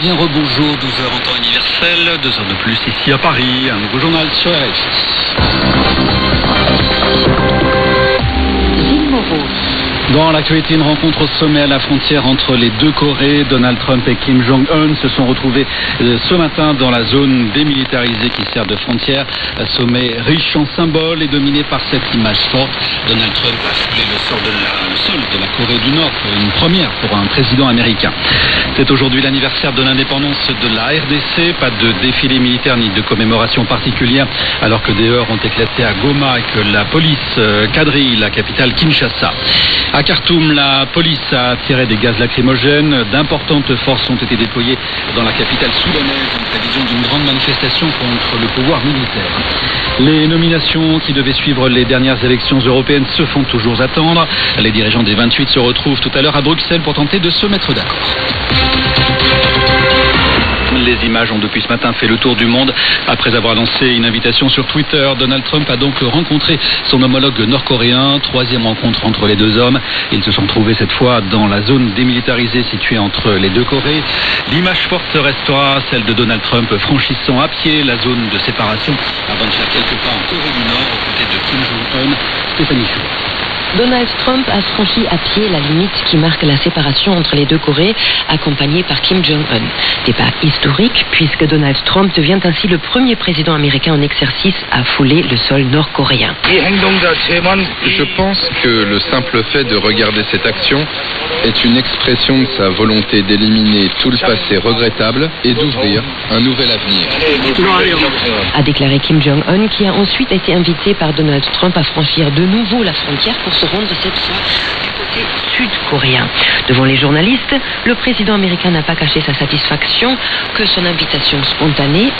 bien rebonjour, 12h en temps universel, 2 heures de plus ici à Paris, un nouveau journal sur RFI. Dans l'actualité, une rencontre au sommet à la frontière entre les deux Corées. Donald Trump et Kim Jong-un se sont retrouvés ce matin dans la zone démilitarisée qui sert de frontière. Un sommet riche en symboles et dominé par cette image forte. Donald Trump a foulé le sol de la Corée du Nord, une première pour un président américain. C'est aujourd'hui l'anniversaire de l'indépendance de la RDC. Pas de défilé militaire ni de commémoration particulière, alors que des heurts ont éclaté à Goma et que la police quadrille la capitale Kinshasa. À Khartoum, la police a tiré des gaz lacrymogènes. D'importantes forces ont été déployées dans la capitale soudanaise en prévision d'une grande manifestation contre le pouvoir militaire. Les nominations qui devaient suivre les dernières élections européennes se font toujours attendre. Les dirigeants des 28 se retrouvent tout à l'heure à Bruxelles pour tenter de se mettre d'accord. Les images ont depuis ce matin fait le tour du monde. Après avoir lancé une invitation sur Twitter, Donald Trump a donc rencontré son homologue nord-coréen. Troisième rencontre entre les deux hommes. Ils se sont trouvés cette fois dans la zone démilitarisée située entre les deux Corées. L'image forte restera celle de Donald Trump franchissant à pied la zone de séparation avant de faire quelques pas en Corée du Nord aux côtés de Kim Jong-un. Stéphanie Chou. Donald Trump a franchi à pied la limite qui marque la séparation entre les deux Corées, accompagné par Kim Jong-un. Débat historique, puisque Donald Trump devient ainsi le premier président américain en exercice à fouler le sol nord-coréen. Je pense que le simple fait de regarder cette action est une expression de sa volonté d'éliminer tout le passé regrettable et d'ouvrir un nouvel avenir. A déclaré Kim Jong-un, qui a ensuite été invité par Donald Trump à franchir de nouveau la frontière pour se rendre cette fois du côté sud-coréen. Devant les journalistes, le président américain n'a pas caché sa satisfaction que son invitation spontanée